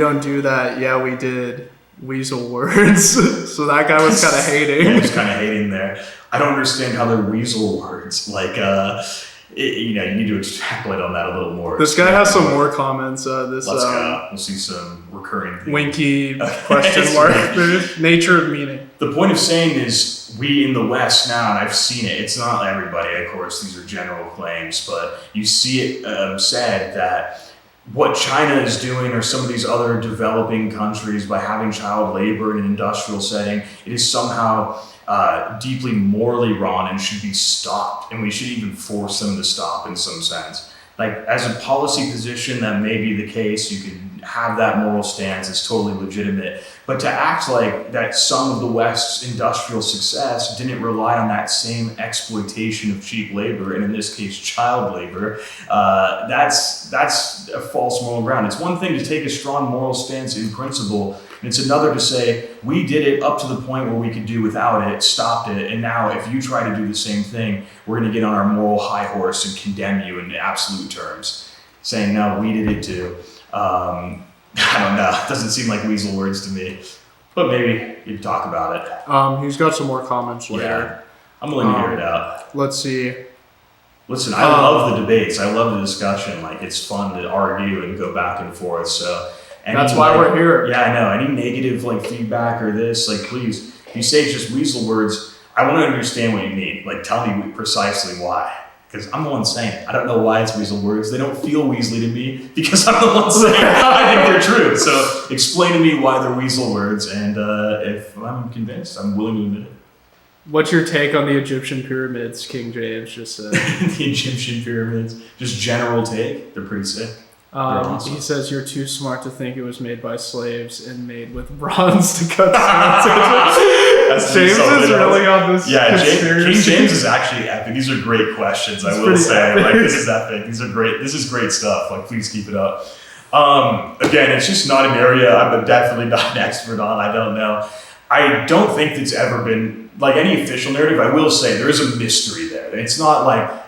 don't do that. Yeah, we did. Weasel words. So that guy was kind of hating. Yeah, he was kind of hating there. I don't understand how they're weasel words. Like, you need to extrapolate on that a little more. This guy has some more comments. Let's go. We'll see some recurring themes. Winky question mark. Nature of meaning. The point of saying is, we in the West now, and I've seen it, it's not everybody, of course, these are general claims, but you see it said that what China is doing or some of these other developing countries by having child labor in an industrial setting, it is somehow deeply morally wrong and should be stopped. And we should even force them to stop in some sense. Like, as a policy position, that may be the case. You can have that moral stance. It's totally legitimate. But to act like that some of the West's industrial success didn't rely on that same exploitation of cheap labor, and in this case, child labor, that's a false moral ground. It's one thing to take a strong moral stance in principle, and it's another to say, we did it up to the point where we could do without it, stopped it, and now if you try to do the same thing, we're going to get on our moral high horse and condemn you in absolute terms, saying, no, we did it too. I don't know. It doesn't seem like weasel words to me, but maybe you'd talk about it. He's got some more comments later. Yeah, I'm willing to hear it out. Let's see. Listen, I love the debates. I love the discussion. Like, it's fun to argue and go back and forth. So that's why we're here. Yeah, I know. Any negative feedback or this, please, if you say just weasel words, I want to understand what you mean. Tell me precisely why. Because I'm the one saying it. I don't know why it's weasel words. They don't feel weaselly to me because I'm the one saying it. I think they're true. So explain to me why they're weasel words, and if I'm convinced, I'm willing to admit it. What's your take on the Egyptian pyramids? King James just said. The Egyptian pyramids, just general take. They're pretty sick. He says you're too smart to think it was made by slaves and made with bronze to cut stones. James is really on this. Yeah, King James is actually epic. These are great questions. I will say, this is epic. These are great. This is great stuff. Please keep it up. Again, it's just not an area I'm definitely not an expert on. I don't know. I don't think it's ever been any official narrative. I will say there is a mystery there. It's not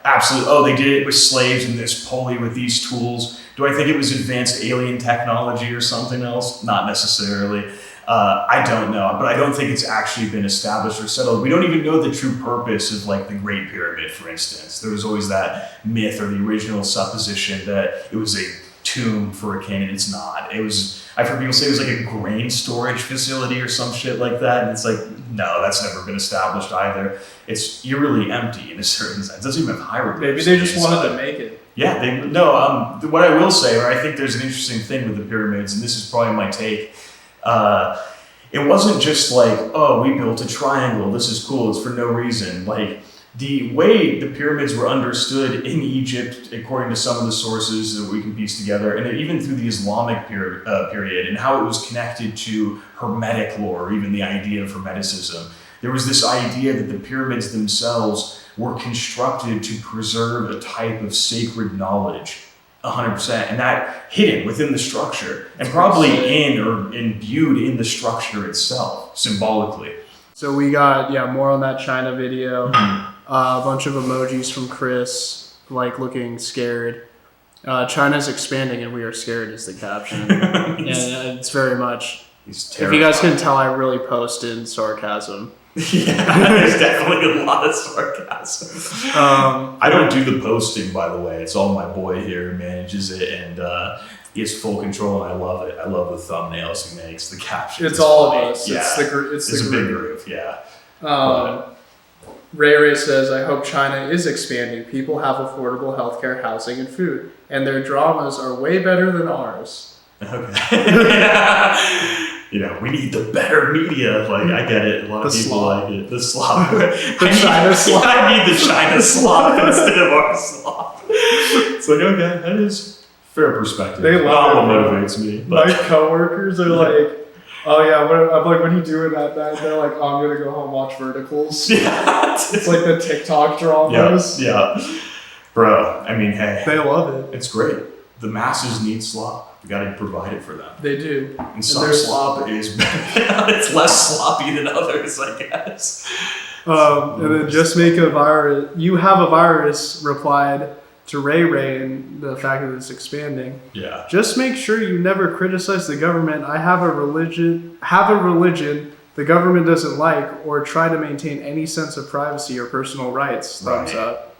absolutely, they did it with slaves in this pulley with these tools. Do I think it was advanced alien technology or something else? Not necessarily. I don't know, but I don't think it's actually been established or settled. We don't even know the true purpose of the Great Pyramid, for instance. There was always that myth or the original supposition that it was a tomb for a king, and it's not. I've heard people say it was a grain storage facility or some shit like that, and it's no, that's never been established either. It's eerily empty in a certain sense. It doesn't even have hieroglyphs. Maybe they just wanted to make it. Yeah, what I will say, or I think there's an interesting thing with the pyramids, and this is probably my take, it wasn't just we built a triangle, this is cool, it's for no reason. The way the pyramids were understood in Egypt, according to some of the sources that we can piece together, and even through the Islamic period, and how it was connected to Hermetic lore, or even the idea of Hermeticism, there was this idea that the pyramids themselves were constructed to preserve a type of sacred knowledge, 100%, and that hidden within the structure, and probably in or imbued in the structure itself, symbolically. So we got, more on that China video. A bunch of emojis from Chris, looking scared. China's expanding and we are scared is the caption. And it's very much, if you guys can tell, I really post in sarcasm. Yeah, there's definitely a lot of sarcasm. I don't do the posting, by the way. It's all my boy here who manages it, and he has full control, and I love it. I love the thumbnails he makes, the captions. It's all of us. Yeah, it's a big group. Yeah. Ray says, I hope China is expanding. People have affordable healthcare, housing, and food, and their dramas are way better than ours. Okay. We need the better media. I get it. A lot of people like it. The slop. China slop. I need the China slop instead of our slop. It's okay, that is fair perspective. They love what motivates me. But. My coworkers are oh yeah, I'm what are you doing that night? They're I'm gonna go home watch Verticals. Yeah. It's the TikTok dramas. Yeah. Bro, hey. They love it. It's great. The masses need slop. We gotta provide it for them. They do. And some slop is better. It's less sloppy than others, I guess. And then just make a virus. You have a virus replied, to Ray and the fact that it's expanding. Yeah. Just make sure you never criticize the government. I have a religion the government doesn't like, or try to maintain any sense of privacy or personal rights. Thumbs up.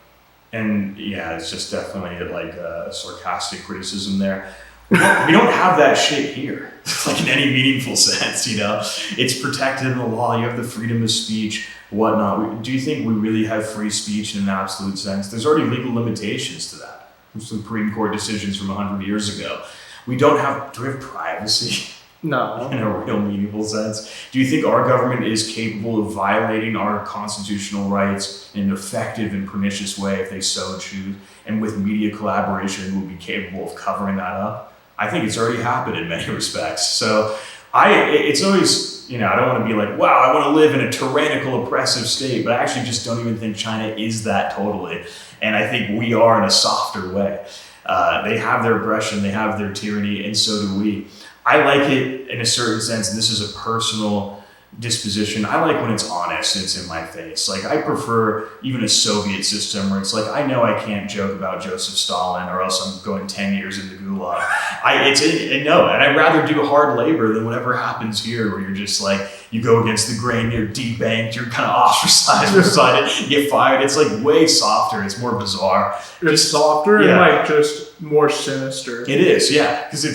And yeah, it's just definitely like a sarcastic criticism there. We don't have that shit here, like in any meaningful sense, you know? It's protected in the law. You have the freedom of speech, whatnot. Do you think we really have free speech in an absolute sense? There's already legal limitations to that from Supreme Court decisions from 100 years ago. Do we have privacy? No. In a real meaningful sense. Do you think our government is capable of violating our constitutional rights in an effective and pernicious way if they so choose? And with media collaboration, will be capable of covering that up? I think it's already happened in many respects. So it's always, you know, I don't want to be like, wow, I want to live in a tyrannical, oppressive state, but I actually just don't even think China is that totally. And I think we are in a softer way. They have their aggression, they have their tyranny, and so do we. I like it in a certain sense, and this is a personal disposition. I like when it's honest and it's in my face. Like, I prefer even a Soviet system where it's like, I know I can't joke about Joseph Stalin or else I'm going 10 years in the gulag. And I'd rather do hard labor than whatever happens here where you're just like, you go against the grain, you're debanked, you're kind of ostracized beside it, you get fired. It's like way softer, it's more bizarre. It's softer and like just more sinister. It is, yeah, because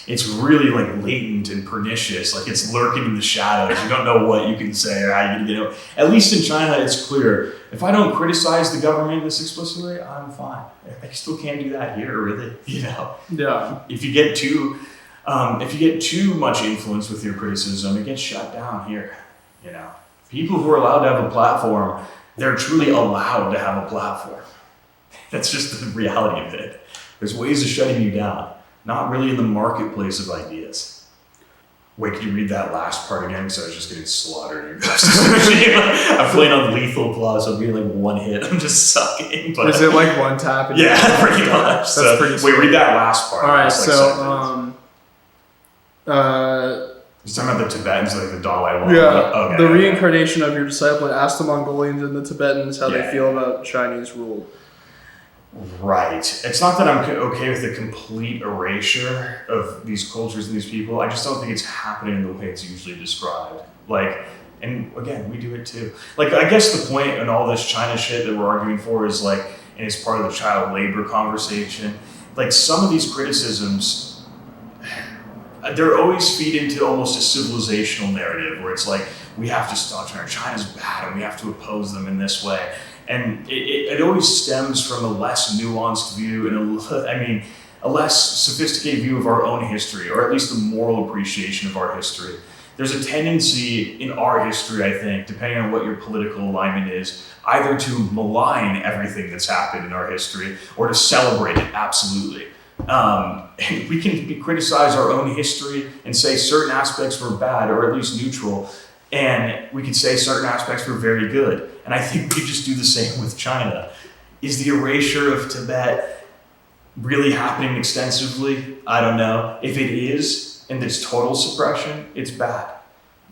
it's really like latent and pernicious. Like, it's lurking in the shadows. You don't know what you can say or how you can, At least in China, it's clear. If I don't criticize the government this explicitly, I'm fine. I still can't do that here, really. Yeah. If you get too much influence with your criticism, it gets shut down here. People who are allowed to have a platform, they're truly allowed to have a platform. That's just the reality of it. There's ways of shutting you down. Not really in the marketplace of ideas. Wait, can you read that last part again? Because I was just getting slaughtered. I'm playing on lethal claws, so I'm being like one hit. I'm just sucking. But is it like one tap? Yeah, pretty much. That's pretty sweet. Read that last part. All right, He's talking about the Tibetans, like the Dalai Lama. Yeah, the reincarnation of your disciple. Ask the Mongolians and the Tibetans how they feel about Chinese rule. Right. It's not that I'm okay with the complete erasure of these cultures and these people. I just don't think it's happening the way it's usually described. And again, we do it too. I guess the point in all this China shit that we're arguing for is and it's part of the child labor conversation. Some of these criticisms, they're always feed into almost a civilizational narrative where it's we have to stop China's bad and we have to oppose them in this way. And it always stems from a less nuanced view and a less sophisticated view of our own history, or at least the moral appreciation of our history. There's a tendency in our history, I think, depending on what your political alignment is, either to malign everything that's happened in our history or to celebrate it, absolutely. And we can criticize our own history and say certain aspects were bad or at least neutral, and we could say certain aspects were very good. And I think we just do the same with China. Is the erasure of Tibet really happening extensively? I don't know. If it is, and it's total suppression, it's bad.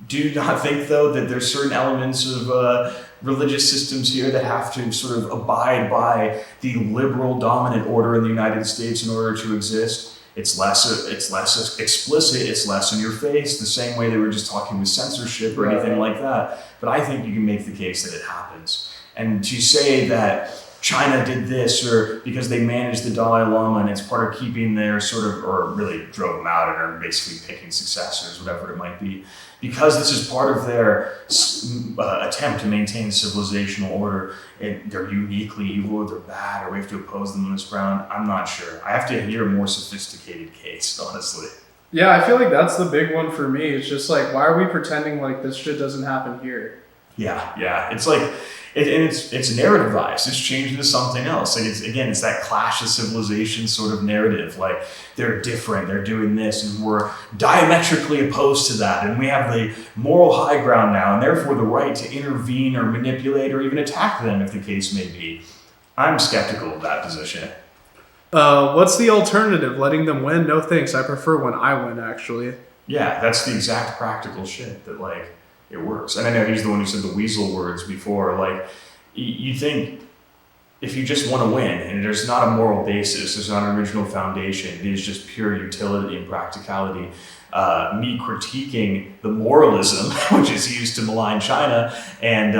Do you not think, though, that there's certain elements of religious systems here that have to sort of abide by the liberal dominant order in the United States in order to exist? It's less explicit, it's less in your face, the same way they were just talking with censorship or anything like that. But I think you can make the case that it happens. And to say that China did this or because they managed the Dalai Lama and it's part of keeping their or really drove them out and are basically picking successors, whatever it might be, because this is part of their attempt to maintain civilizational order, and they're uniquely evil or they're bad or we have to oppose them on this ground, I'm not sure. I have to hear a more sophisticated case, honestly. Yeah, I feel like that's the big one for me. It's just why are we pretending this shit doesn't happen here? Yeah. It's it's narrativized. It's changed into something else. It's that clash of civilization sort of narrative. They're different, they're doing this, and we're diametrically opposed to that. And we have the moral high ground now, and therefore the right to intervene or manipulate or even attack them, if the case may be. I'm skeptical of that position. What's the alternative? Letting them win? No thanks. I prefer when I win, actually. Yeah, that's the exact practical shit that it works. And I know he's the one who said the weasel words before. You think if you just want to win and there's not a moral basis, there's not an original foundation, it is just pure utility and practicality. Me critiquing the moralism, which is used to malign China, and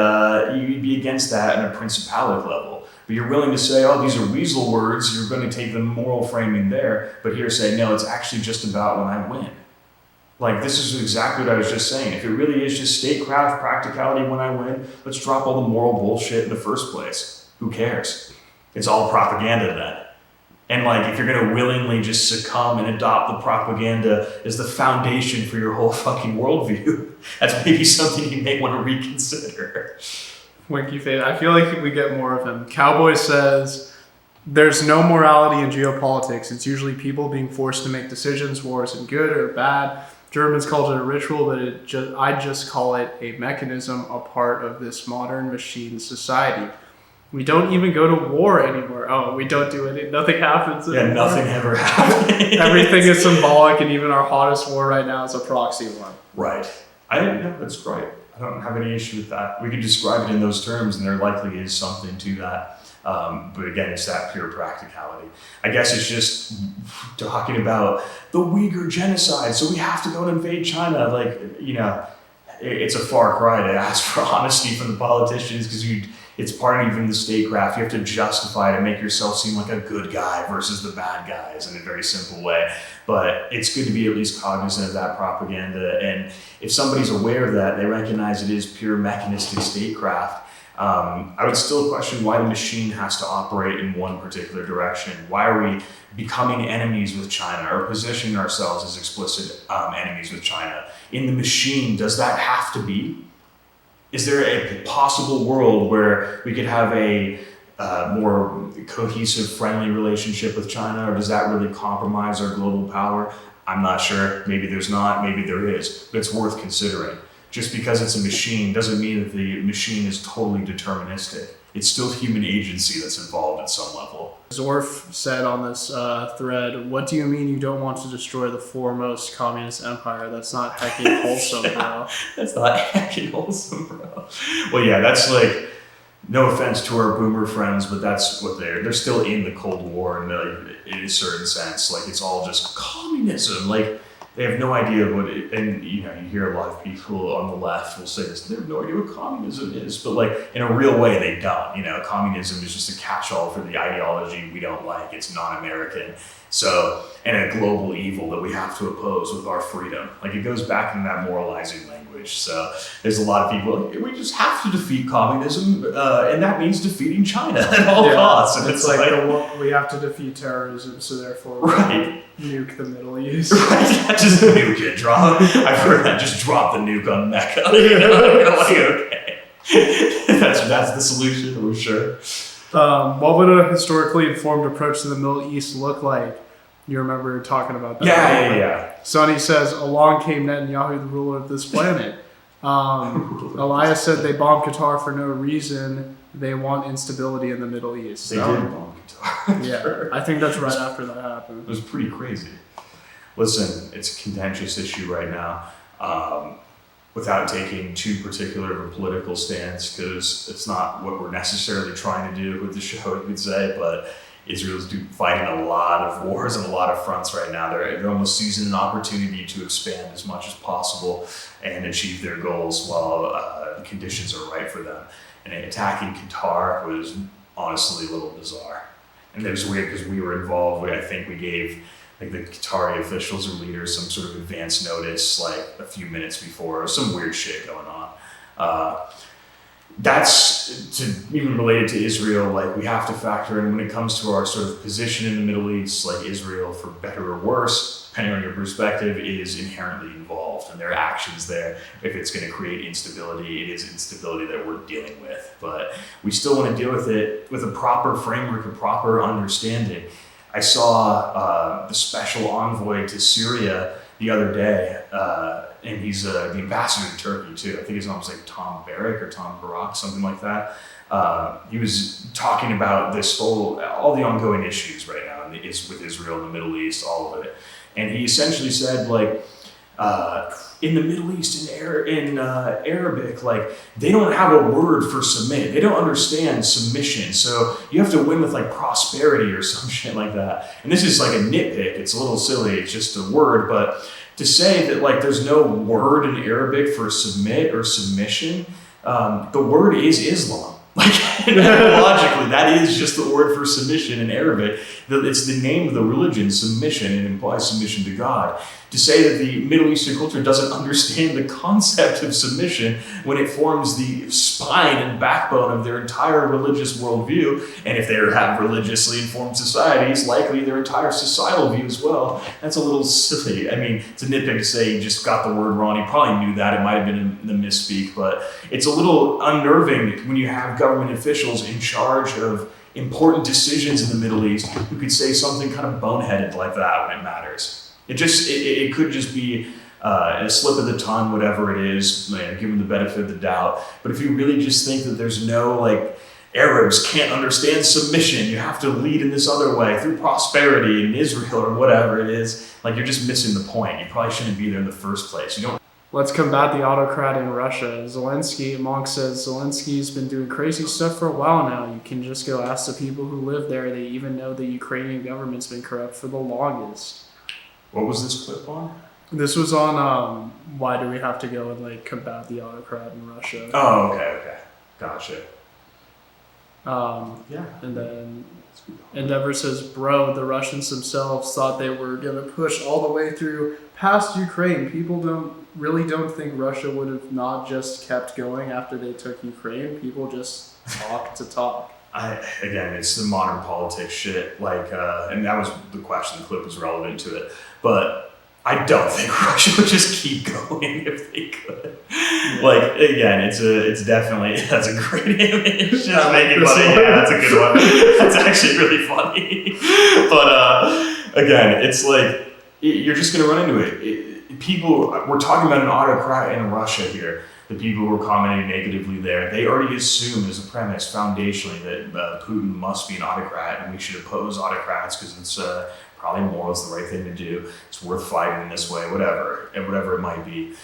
you'd be against that on a principalic level. But you're willing to say, oh, these are weasel words, you're going to take the moral framing there, but here say, no, it's actually just about when I win. Like, this is exactly what I was just saying. If it really is just statecraft, practicality when I win, let's drop all the moral bullshit in the first place. Who cares? It's all propaganda then. And like, if you're going to willingly just succumb and adopt the propaganda as the foundation for your whole fucking worldview, that's maybe something you may want to reconsider. Winky face. I feel like we get more of him. Cowboy says, there's no morality in geopolitics. It's usually people being forced to make decisions, wars and good or bad. Germans called it a ritual, but I just call it a mechanism, a part of this modern machine society. We don't even go to war anymore. Oh, we don't do it. Nothing happens anymore. Yeah, nothing ever happens. Everything is symbolic, and even our hottest war right now is a proxy one. Right. I don't know. That's great. I don't have any issue with that. We could describe it in those terms, and there likely is something to that. But again, it's that pure practicality. I guess it's just talking about the Uyghur genocide, so we have to go and invade China. Like, you know, it's a far cry to ask for honesty from the politicians, because it's part of even the statecraft. You have to justify to make yourself seem like a good guy versus the bad guys in a very simple way. But it's good to be at least cognizant of that propaganda. And if somebody's aware of that, they recognize it is pure mechanistic statecraft. I would still question why the machine has to operate in one particular direction. Why are we becoming enemies with China or positioning ourselves as explicit enemies with China? In the machine, does that have to be? Is there a possible world where we could have a more cohesive, friendly relationship with China, or does that really compromise our global power? I'm not sure. Maybe there's not, maybe there is, but it's worth considering. Just because it's a machine doesn't mean that the machine is totally deterministic. It's still human agency that's involved at some level. Zorf said on this thread, what do you mean you don't want to destroy the foremost communist empire? That's not hecking wholesome, bro. That's not hecking wholesome, bro. Well, yeah, that's like, no offense to our boomer friends, but that's what they're still in the Cold War in a certain sense. Like, it's all just communism. Like, they have no idea what it, and you know, you hear a lot of people on the left will say this, they have no idea what communism is, but like, in a real way, they don't. You know, communism is just a catch-all for the ideology we don't like. It's non-American. So, and a global evil that we have to oppose with our freedom. Like, it goes back in that moralizing language. So there's a lot of people like, we just have to defeat communism, and that means defeating China at all costs. And it's like we have to defeat terrorism, so therefore nuke the Middle East. Right, just nuke it, drop. I've heard that, just drop the nuke on Mecca. You know, like, okay. that's the solution, we're sure. What would a historically informed approach to the Middle East look like? You remember talking about that? Yeah. Sonny says, along came Netanyahu, the ruler of this planet. Elias said they bombed Qatar for no reason. They want instability in the Middle East. They did bomb Qatar. Yeah, sure. I think that's right after that happened. It was pretty crazy. Listen, it's a contentious issue right now. Without taking too particular of a political stance, because it's not what we're necessarily trying to do with the show, you could say, but Israel's fighting a lot of wars and a lot of fronts right now. They're almost seizing an opportunity to expand as much as possible and achieve their goals while the conditions are right for them. And attacking Qatar was honestly a little bizarre. And it was weird because we were involved. I think we gave like the Qatari officials or leaders some sort of advance notice like a few minutes before. Some weird shit going on. That's to even related to Israel. Like, we have to factor in when it comes to our sort of position in the Middle East, like Israel, for better or worse, depending on your perspective, is inherently involved, and their actions there, if it's going to create instability, it is instability that we're dealing with. But we still want to deal with it with a proper framework, a proper understanding. I saw the special envoy to Syria the other day, and he's the ambassador to Turkey too. I think his name was like Tom Barrack or Tom Barak, something like that. He was talking about this all the ongoing issues right now with Israel and the Middle East, all of it. And he essentially said, like, in the Middle East, in Arabic, like they don't have a word for submit. They don't understand submission. So you have to win with like prosperity or some shit like that. And this is like a nitpick. It's a little silly. It's just a word, but to say that like there's no word in Arabic for submit or submission, the word is Islam. Like logically, that is just the word for submission in Arabic. It's the name of the religion, submission. It implies submission to God. To say that the Middle Eastern culture doesn't understand the concept of submission when it forms the spine and backbone of their entire religious worldview, and if they have religiously informed societies, likely their entire societal view as well, that's a little silly. I mean, it's a nitpick to say he just got the word wrong. He probably knew that. It might have been the misspeak, but it's a little unnerving when you have government officials in charge of important decisions in the Middle East who could say something kind of boneheaded like that when it matters. It could just be a slip of the tongue, whatever it is, give them the benefit of the doubt. But if you really just think that there's no, like, Arabs can't understand submission, you have to lead in this other way through prosperity in Israel or whatever it is, like, you're just missing the point. You probably shouldn't be there in the first place. You don't. Let's combat the autocrat in Russia. Monk says, Zelensky's been doing crazy stuff for a while now. You can just go ask the people who live there. They even know the Ukrainian government's been corrupt for the longest. What was this clip on? This was on why do we have to go and like combat the autocrat in Russia. Oh, okay. Gotcha. Yeah. And then Endeavor says, bro, the Russians themselves thought they were going to push all the way through past Ukraine. People don't think Russia would have not just kept going after they took Ukraine. People just talk to talk. Again, it's the modern politics shit, like, and that was the question, the clip was relevant to it, but I don't think Russia would just keep going if they could. Yeah. Like, again, it's definitely, that's a great image, just making funny, yeah, that's a good one, that's actually really funny, but again, it's like, you're just gonna run into it. People, we're talking about an autocrat in Russia here. The people who were commenting negatively there, they already assume as a premise foundationally that Putin must be an autocrat and we should oppose autocrats because it's probably morals the right thing to do. It's worth fighting in this way, whatever it might be.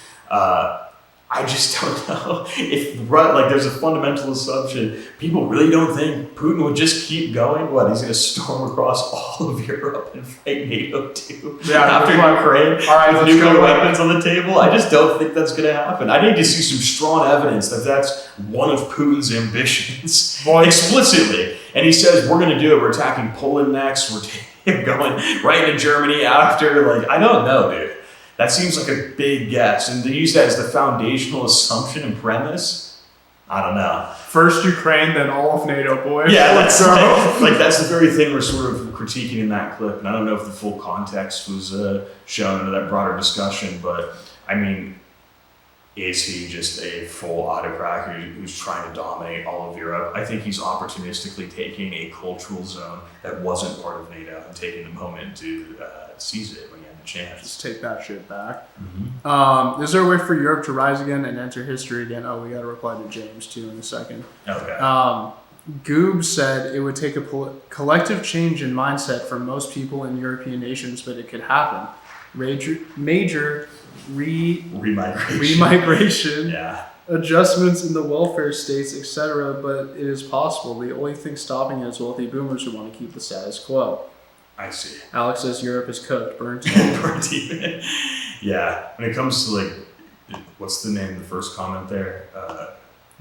I just don't know if, like, there's a fundamental assumption. People really don't think Putin would just keep going. What, he's going to storm across all of Europe and fight NATO too? Yeah, after Ukraine, all right, with nuclear weapons on the table? I just don't think that's going to happen. I need to see some strong evidence that that's one of Putin's ambitions, explicitly. And he says, we're going to do it. We're attacking Poland next. We're going right into Germany after. Like, I don't know, dude. That seems like a big guess. And to use that as the foundational assumption and premise, I don't know. First Ukraine, then all of NATO, boys. Yeah, that's like that's the very thing we're sort of critiquing in that clip. And I don't know if the full context was shown in that broader discussion, but I mean, is he just a full autocrat who's trying to dominate all of Europe? I think he's opportunistically taking a cultural zone that wasn't part of NATO and taking the moment to seize it when he had the chance. Just take that shit back. Mm-hmm. Is there a way for Europe to rise again and enter history again? Oh, we got to reply to James too in a second. Okay. Goob said it would take a collective change in mindset for most people in European nations, but it could happen. Major remigration, yeah, adjustments in the welfare states, etc. But it is possible. The only thing stopping it is wealthy boomers who want to keep the status quo. I see. Alex says Europe is cooked, burnt. Burnt even. Yeah. When it comes to like, what's the name of the first comment there?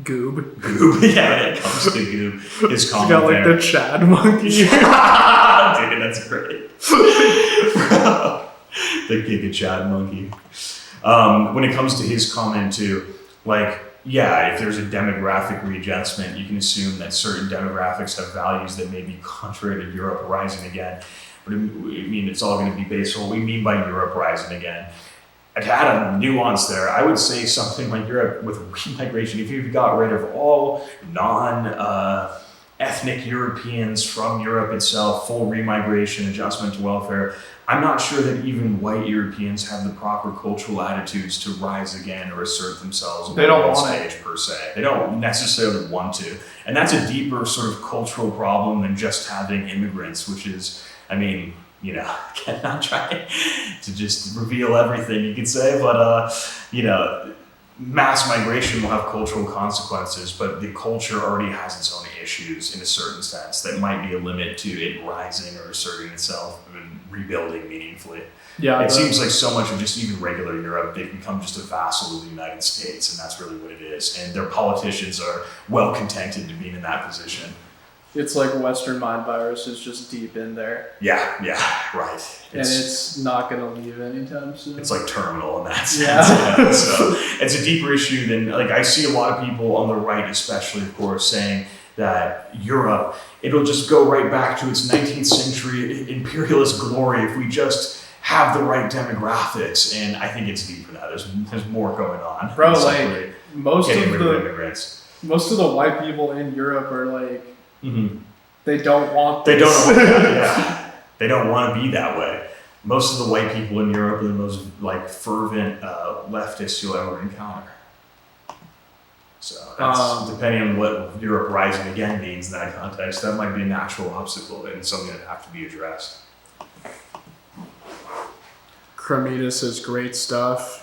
Goob. Goob. Yeah, when it comes to Goob, his comment got like there. the Chad monkey. Dude, that's great. The Giga Chad monkey. When it comes to his comment too, like, yeah, if there's a demographic readjustment, you can assume that certain demographics have values that may be contrary to Europe rising again. But I mean, it's all going to be based on what we mean by Europe rising again. To add a nuance there, I would say something like Europe with remigration, if you've got rid of all non-ethnic Europeans from Europe itself, full remigration, adjustment to welfare, I'm not sure that even white Europeans have the proper cultural attitudes to rise again or assert themselves on the world stage per se. They don't necessarily want to. And that's a deeper sort of cultural problem than just having immigrants, which is, I mean, you know, again, not trying to just reveal everything you could say, but, you know, mass migration will have cultural consequences, but the culture already has its own issues in a certain sense that might be a limit to it rising or asserting itself and rebuilding meaningfully. Yeah, it seems like so much of just even regular Europe, they've become just a vassal of the United States, and that's really what it is. And their politicians are well contented to be in that position. It's like Western mind virus is just deep in there. Yeah, right. And it's not going to leave anytime soon. It's like terminal in that sense. Yeah. So it's a deeper issue than, like, I see a lot of people on the right, especially, of course, saying that Europe, it'll just go right back to its 19th century imperialist glory if we just have the right demographics. And I think it's deeper than that. There's more going on. Bro, like, most of immigrants. Most of the white people in Europe are like, they don't want this. They don't want that, yeah. They don't want to be that way. Most of the white people in Europe are the most, like, fervent leftists you'll ever encounter. So that's, depending on what Europe rising again means in that context, that might be a natural obstacle and something that have to be addressed. Cremitas is great stuff.